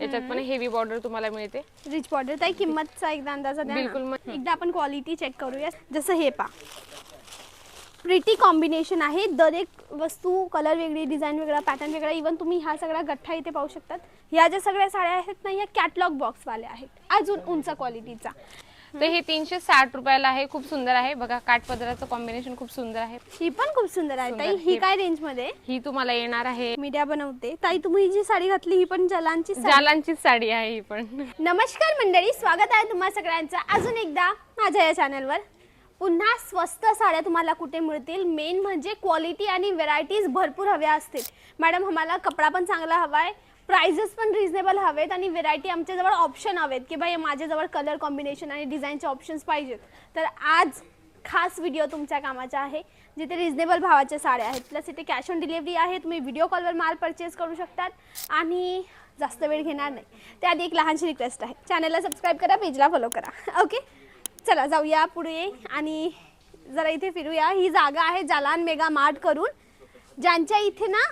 याच्यात पण heavy border तुम्हाला मिळते, रिच बॉर्डर. ताई किंमतचा एकदा अंदाजा द्या ना. बिलकुल. एकदा आपण क्वालिटी चेक करूया. जसं हे पा, प्रिटी कॉम्बिनेशन आहे. दर एक वस्तू कलर वेगळी, डिझाईन वेगळा, पॅटर्न वेगळा. इवन तुम्ही ह्या सगळ्या गठ्ठा इथे पाहू शकतात. ह्या ज्या सगळ्या साड्या आहेत ना, या कॅटलॉग बॉक्सवाल्या आहेत, अजून उंच क्वालिटीचा. तर हे 360 रुपयाला आहे. खूप सुंदर आहे बघा, काठपदराचं कॉम्बिनेशन खूप सुंदर आहे. ही पण खूप सुंदर आहे ताई. ही काय रेंज मध्ये? ही तुम्हाला येणार आहे, मीडिया बनवते. ताई तुम्ही जी साडी घातली ही पण जलांची जालांचीच साडी आहे ही पण. नमस्कार मंडळी, स्वागत आहे तुम्हा सगळ्यांचं अजून एकदा माझ्या या चॅनलवर. पुन्हा स्वस्त साड्या तुम्हाला कुठे मिळतील, मेन म्हणजे क्वालिटी आणि व्हरायटीज भरपूर हव्या असतील. मॅडम आम्हाला कपडा पण चांगला हवा आहे, प्राइजेस पण रिजनेबल हवेत आणि व्हरायटी आमच्याजवळ ऑप्शन हवेत की बाई माझ्याजवळ कलर कॉम्बिनेशन आणि डिझाईनचे ऑप्शन्स पाहिजेत. तर आज खास व्हिडिओ तुमच्या कामाचा आहे, जिथे रिजनेबल भावाच्या साड्या आहेत. प्लस इथे कॅश ऑन डिलिव्हरी आहे, तुम्ही व्हिडिओ कॉलवर माल परचेस करू शकतात आणि जास्त वेळ घेणार नाही. त्याआधी एक लहानशी रिक्वेस्ट आहे, चॅनलला सबस्क्राईब करा, पेजला फॉलो करा. ओके, चला जाऊया पुढे आणि जरा इथे फिरूया. ही जागा आहे जालान मेगा मार्ट करून, ज्यांच्या इथे ना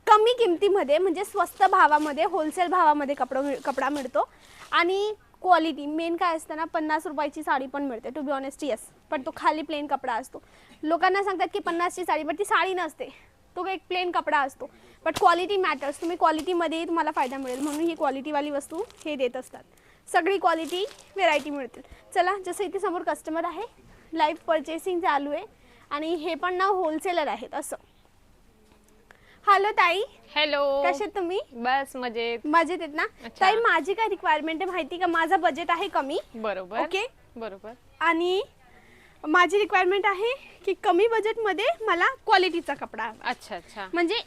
कमी किमतीमध्ये म्हणजे स्वस्त भावामध्ये, होलसेल भावामध्ये कपडा मिळतो आणि क्वालिटी मेन काय असतं ना, 50 रुपयाची साडी पण मिळते. टू बी ऑनेस्ट येस, पण तो खाली प्लेन कपडा असतो. लोकांना सांगतात की 50ची साडी, पण ती साडी नसते, तो एक प्लेन कपडा असतो. But quality matters. तुम्ही क्वालिटीमध्येही तुम्हाला फायदा मिळेल म्हणून ही क्वालिटीवाली वस्तू हे देत असतात. सगळी क्वालिटी व्हेरायटी मिळतील. चला, जसं इथे समोर कस्टमर आहे, लाईव्ह पर्चेसिंग चालू आहे आणि हे पण ना होलसेलर आहेत असं. हॅलो ताई. हॅलो, कसे तुम्ही? बस मजेत. मजेत आहेत ना ताई? माझी काय रिक्वायरमेंट आहे माहिती का, माझा बजेट आहे कमी. बरोबर. ओके, बरोबर. आणि माझी रिक्वायरमेंट आहे की कमी बजेटमध्ये मला क्वालिटीचा कपडा हवा. अच्छा अच्छा, म्हणजे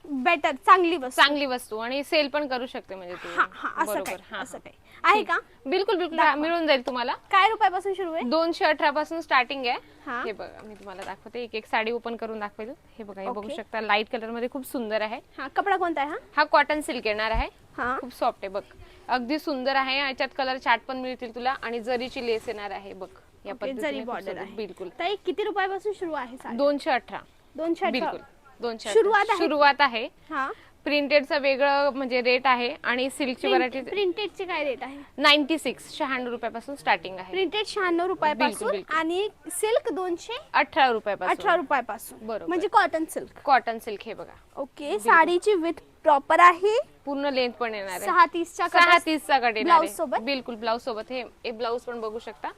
बेटर, चांगली वस्तू आणि सेल पण करू शकते म्हणजे तू. असं काही आहे का? बिलकुल बिलकुल, मिळून जाईल तुम्हाला. काय रुपयापासून सुरू आहे? 218 पासून स्टार्टिंग आहे. हा. हे बघा, मी तुम्हाला दाखवते, एक एक साडी ओपन करून दाखवेल. हे बघा, हे बघू शकता, लाईट कलर मध्ये खूप सुंदर आहे. हा, कपडा कोणता आहे? हा कॉटन सिल्क येणार आहे. हा, खूप सॉफ्ट आहे बघ, अगदी सुंदर आहे. याच्यात कलर चार्ट पण मिळतील तुला आणि जरीची लेस येणार आहे बघ, या पद्धतीने जरी बॉर्डर आहे. बिलकुल. ताई किती रुपयापासून सुरू आहे साडी? 218. 218 बिलकुल 218 सुरुवात आहे. हा, प्रिंटेडचा वेगळं म्हणजे रेट आहे आणि सिल्कची व्हरायटी प्रिंटेडचे काय रेट आहे? 96 रुपयापासून स्टार्टिंग आहे. प्रिंटेड 96 रुपयापासून आणि सिल्क 218 रुपयापासून. 18 रुपयापासून. बरोबर, म्हणजे कॉटन सिल्क. Cotton silk. हे बघा, ओके, साडीची विथ प्रॉपर आहे, पूर्ण लेंथ पण येणार आहे. 6:30चा 6:30चा कट येणार ब्लाउज आहे. सोबत. बिलकुल, ब्लाउज सोबत. हे ब्लाउज पण बघू शकता.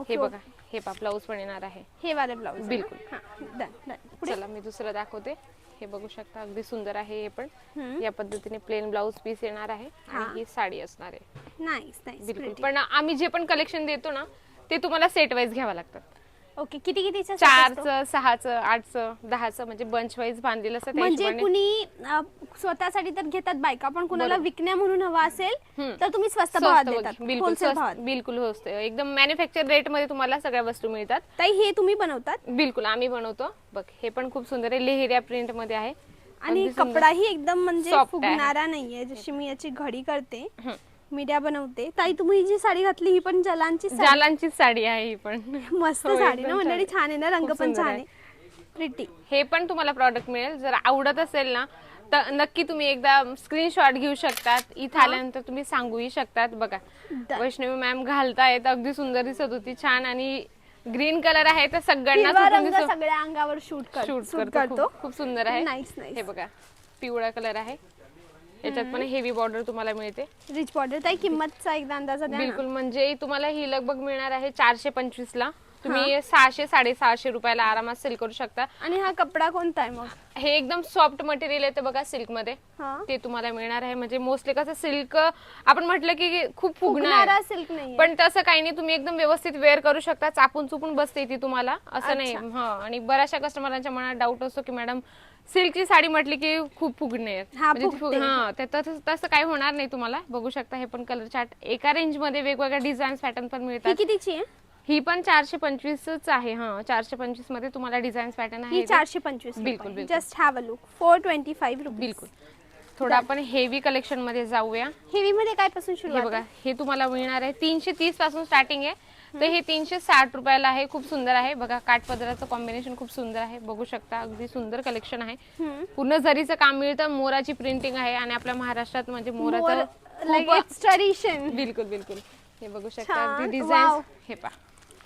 हे बघा, हे पा ब्लाउज पण येणार आहे. हे वाले ब्लाउज. बिलकुल. डन. चला, मी दुसरं दाखवते. हे बघू शकता, अगदी सुंदर आहे. हे पण या पद्धतीने प्लेन ब्लाउज पीस येणार आहे आणि ही साडी असणार आहे. नाईस. बिलकुल. पण आम्ही जे पण कलेक्शन देतो ना, ते तुम्हाला सेट वाईज घ्यावं लागतात. ओके, कितीचं? 4चं, 6चं, 8चं, 10चं, म्हणजे बंच वाईज बांधलेलं असतं. म्हणजे कुणी स्वतःसाठी तर घेतात बायका, पण कुणाला विकण्या म्हणून हवा असेल तर तुम्ही स्वस्त भावात देतात. बिलकुल होतं. एकदम मॅन्युफॅक्चर रेट मध्ये तुम्हाला सगळ्या वस्तू मिळतात. ताई हे तुम्ही बनवतात? बिलकुल, आम्ही बनवतो. बघ, हे पण खूप सुंदर आहे, लेहेरिया प्रिंट मध्ये आहे आणि कपडाही एकदम म्हणजे फुगणारा नाहीये. जशी मी याची घडी करते, मीडिया बनवते. ताई तुम्ही जी साडी घातली ही पण जालांचीच साडी आहे. ही पण मस्त साडी ना मंडळी, छान आहे ना, रंग पण छान आहे, प्रिटी. हे पण तुम्हाला प्रॉडक्ट मिळेल. जर आवडत असेल ना तर नक्की तुम्ही एकदा स्क्रीनशॉट घेऊ शकतात. इथे आल्यानंतर तुम्ही सांगूही शकतात. बघा, वैष्णवी मॅम घालतायत, अगदी सुंदर दिसत होती, छान. आणि ग्रीन कलर आहे तर सगळ्यांना सगळ्या अंगावर शूट करतो. खूप सुंदर आहे. नाईस. हे बघा, पिवळा कलर आहे. याच्यात पण हेवी बॉर्डर तुम्हाला मिळते, रिच बॉर्डर. ताई किंमतचा एकदा अंदाजा द्या. बिलकुल. म्हणजे तुम्हाला ही लगभग मिळणार आहे 425 ला. तुम्ही 600 650 रुपयाला आरामात सेल करू शकता. आणि हा कपडा कोणता आहे मग? हे एकदम सॉफ्ट मटेरियल येते बघा, सिल्क मध्ये. ते तुम्हाला मिळणार आहे. म्हणजे मोस्टली कसं सिल्क आपण म्हटलं की खूप फुगणार सिल्क नाही, पण तसं काही नाही. तुम्ही एकदम व्यवस्थित वेअर करू शकता, चापून चुपून बसते ती तुम्हाला, असं नाही. आणि बऱ्याचशा कस्टमरांच्या मनात डाऊट असतो की मॅडम सिल्कची साडी म्हटली की खूप फुगणे, तसं काही होणार नाही तुम्हाला. बघू शकता, हे पण कलर चार्ट एका रेंज मध्ये वेगवेगळ्या डिझाईन पॅटर्न पण मिळतात. कितीची आहे ही पण 425 आहे. 425 मध्ये तुम्हाला डिझाईन पॅटर्न आहे. 425. बिलकुल. Just have a look. 425 rupees. बिलकुल. थोडं आपण हेवी कलेक्शन मध्ये जाऊया. हेवी मध्ये काय पासून सुरू आहे? बघा, हे तुम्हाला मिळणार आहे 330 पासून स्टार्टिंग आहे. तर हे 360 रुपयाला आहे. खूप सुंदर आहे बघा, काठपदराचं कॉम्बिनेशन खूप सुंदर आहे. बघू शकता, अगदी सुंदर कलेक्शन आहे. पूर्ण जरीचं काम मिळतं, मोराची प्रिंटिंग आहे आणि आपल्या महाराष्ट्रात म्हणजे मोराचं लगेच ट्रेडिशन. बिलकुल बिलकुल. हे बघू शकता छान. डिझाईन. वाव. हे पहा,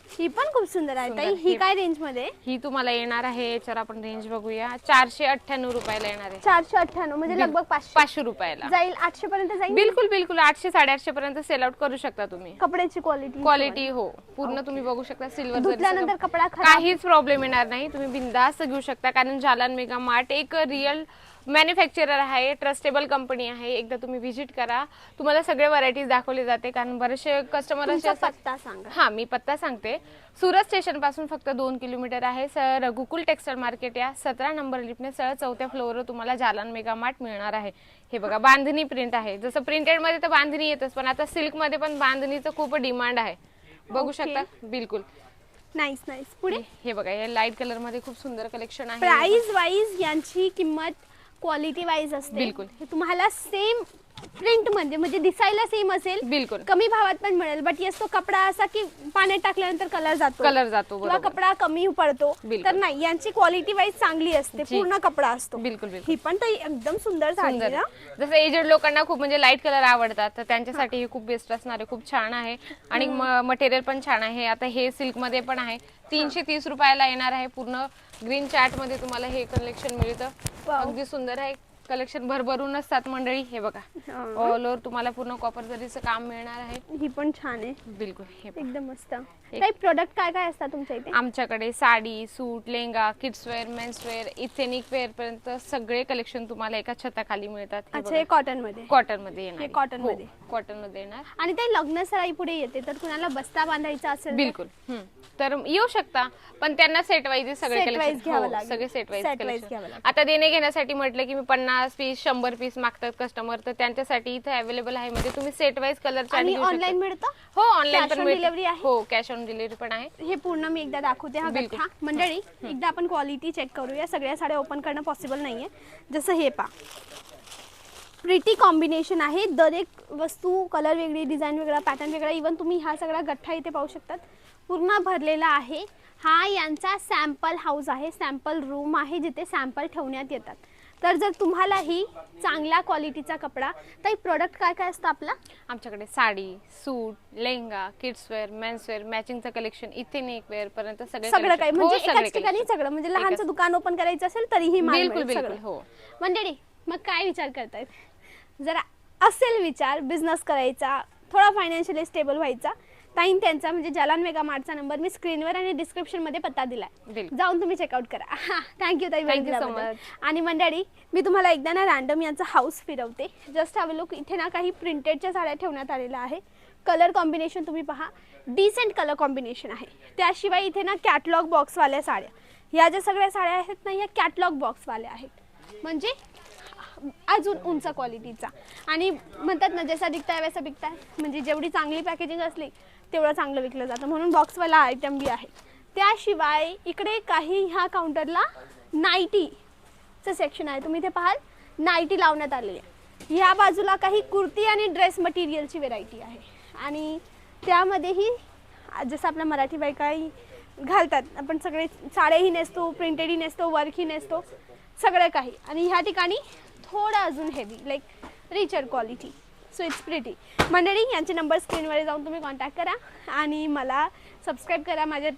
ही पण खूप सुंदर आहे ताई. ही काय रेंज मध्ये? ही तुम्हाला येणार आहे, याच्यावर आपण रेंज बघूया, 498 रुपयाला येणार आहे. 498 म्हणजे लगभग 500 रुपयाला जाईल. 800 पर्यंत जाईल. बिलकुल बिलकुल. 800 850 पर्यंत सेल आउट करू शकता तुम्ही. कपड्याची क्वालिटी क्वालिटी हो पूर्ण तुम्ही बघू शकता. सिल्वर धुतल्यानंतर कपडा खराब काहीच प्रॉब्लेम येणार नाही. तुम्ही बिंदास्त घेऊ शकता, कारण जालान मेगा मार्ट एक रिअल मॅन्युफॅक्चरर आहे, ट्रस्टेबल कंपनी आहे. एकदा तुम्ही व्हिजिट करा, तुम्हाला सगळे व्हरायटीज दाखवले जाते. कारण बरेचसे कस्टमर असे असतात. पत्ता सांगा. हा, मी पत्ता सांगते. सुरत स्टेशन पासून फक्त 2 किलोमीटर आहे. सर रघुकुल टेक्सटाईल मार्केट या 17 नंबर लिफ्टने सरळ 4थ्या फ्लोअरवर तुम्हाला जालान मेगा मार्ट मिळणार आहे. हे बघा, बांधणी प्रिंट आहे. जसं प्रिंटेड मध्ये तर बांधणी येतच, पण आता सिल्क मध्ये पण बांधणीचं खूप डिमांड आहे. बघू शकता. बिलकुल नाईस नाईस. पुढे हे बघा, हे लाईट कलर मध्ये खूप सुंदर कलेक्शन आहे. प्राइस वाईज यांची किंमत क्वालिटी वाईज असते. बिलकुल. हे तुम्हाला सेम प्रिंट म्हणजे दिसायला सेम असेल, बिलकुल कमी भावात पण मिळेल. बट येस तो कपडा असा की पाण्यात टाकल्यानंतर कलर जातो किंवा किंवा कपडा कमी पडतो. बिलकुल. तर नाही, यांची क्वालिटी वाईज चांगली असते. पूर्ण कपडा असतो. बिलकुल बिलकुल. ही पण ताई एकदम सुंदर साडी आहे ना. जसं एजेड लोकांना खूप म्हणजे लाईट कलर आवडतात, तर त्यांच्यासाठी हे खूप बेस्ट असणार आहे. खूप छान आहे आणि मटेरियल पण छान आहे. आता हे सिल्क मध्ये पण आहे. 330 रुपयाला येणार आहे. पूर्ण ग्रीन चार्ट मध्ये तुम्हाला हे कलेक्शन मिळतं. अगदी सुंदर आहे. कलेक्शन भरभरून असतात मंडळी. हे बघा, ऑल ओव्हर तुम्हाला पूर्ण कॉपर जरीचं काम मिळणार आहे. ही पण छान आहे. बिलकुल. हे पहा. एकदम मस्त. काही प्रोडक्ट काय काय असतात तुमच्या इथे? आमच्याकडे sari, suit, lehenga, kids wear, men's wear, ethnic wear पर्यंत सगळे कलेक्शन तुम्हाला एका छताखाली मिळतात. अच्छा, हे कॉटन मध्ये. कॉटन मध्ये येणार. कॉटन मध्ये. कॉटन मध्ये येणार. आणि ते लग्न सराई पुढे येते, तर कुणाला बस्ता बांधायचा असेल तर? बिलकुल. तर येऊ शकता, पण त्यांना सेट वाईज सगळे Set wise कलेक्शन घ्यावं लागेल. सगळे सेट Set wise वाईज घ्यावं लागेल. आता देणे घेण्यासाठी म्हटलं की मी 50 पीस 100 पीस मागतात कस्टमर, तर त्यांच्यासाठी इथे अवेलेबल आहे. म्हणजे तुम्ही सेट वाईज कलर आणि ऑनलाईन मिळतं? हो, ऑनलाईन Cash पण on मिळतं. delivery आहे? हो, कॅश ऑन डिलिव्हरी पण आहे. हे पूर्ण मी एकदा दाखवते. हा बिलकुल. गठ्ठा मंडळी, एकदा आपण क्वालिटी चेक करूया. सगळ्या साड्या ओपन करणं पॉसिबल नाहीये. जसं हे पा, प्रिटी कॉम्बिनेशन आहे. दर एक वस्तू कलर वेगळी, डिझाईन वेगळा, पॅटर्न वेगळा. इवन तुम्ही हा सगळा गठ्ठा इथे पाहू शकतात, पूर्ण भरलेला आहे. हा यांचा सॅम्पल हाऊस आहे, सॅम्पल रूम आहे, जिथे सॅम्पल ठेवण्यात येतात. तर जर तुम्हालाही चांगल्या क्वालिटीचा कपडा, तर प्रोडक्ट काय काय असतं आपला? आमच्याकडे sari, suit, lehenga, kids wear, men's wear, मॅचिंगचं कलेक्शन, इथेनिक वेअर पर्यंत सगळं collection. काही हो, म्हणजे सगळे एकाच ठिकाणी collection. सगळं. म्हणजे लहानचं दुकान ओपन करायचं असेल तरीही माल बिलकुल मिळेल बिलकुल. सगळं. हो. मंडळी, मग काय विचार करतायत? जरा असेल विचार बिझनेस करायचा, थोडा फायनान्शियली स्टेबल व्हायचा, ताईन त्यांचा म्हणजे जालान मेगा मार्टचा नंबर मी स्क्रीनवर आणि डिस्क्रिप्शन मध्ये पत्ता दिलाय. बिलकुल. जाऊन तुम्ही चेकआउट करा. थँक्यू ताई. Thank you so much. आणि मंडळी, मी तुम्हाला एकदा ना रॅन्डम यांचा हाऊस फिरवते. Just have a look. इथे ना काही प्रिंटेडच्या साड्या ठेवण्यात आलेल्या आहे. कलर कॉम्बिनेशन तुम्ही पहा, डिसेंट कलर कॉम्बिनेशन आहे. त्याशिवाय इथे ना कॅटलॉग बॉक्सवाल्या साड्या, ह्या ज्या सगळ्या साड्या आहेत ना, ह्या कॅटलॉग बॉक्सवाल्या आहेत. म्हणजे अजून उंच क्वालिटीचा. आणि म्हणतात ना, जसा दिखता है वैसा बिकता है. म्हणजे जेवढी चांगली पॅकेजिंग असली तेवढं चांगलं विकलं जातं. म्हणून बॉक्सवाला आयटम बी आहे. त्याशिवाय इकडे काही ह्या काउंटरला नाईटीचं सेक्शन आहे. तुम्ही इथे पाहाल, नाईटी लावण्यात आलेली आहे. ह्या बाजूला काही कुर्ती आणि ड्रेस मटेरियलची व्हेरायटी आहे. आणि त्यामध्येही जसं आपल्या मराठी बायकाही घालतात, आपण सगळे साड्याही नेसतो, प्रिंटेडही नेसतो, वर्कही नेसतो, सगळं काही. आणि ह्या ठिकाणी थोडं अजून heavy, like richer quality. So it's pretty. मंडळी, यांचे नंबर स्क्रीनवर जाऊन तुम्ही कॉन्टॅक्ट करा आणि मला सबस्क्राईब करा. माझ्या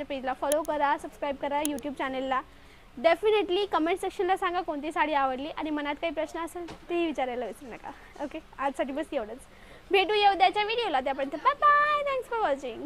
पेजला फॉलो करा, सबस्क्राईब करा यूट्यूब चॅनलला. डेफिनेटली कमेंट सेक्शनला सांगा कोणती साडी आवडली, आणि मनात काही प्रश्न असेल तेही विचारायला विसरू नका. ओके, आजसाठी बस एवढंच. भेटूया उद्याच्या व्हिडिओला. त्यापर्यंत bye bye. Thanks for watching.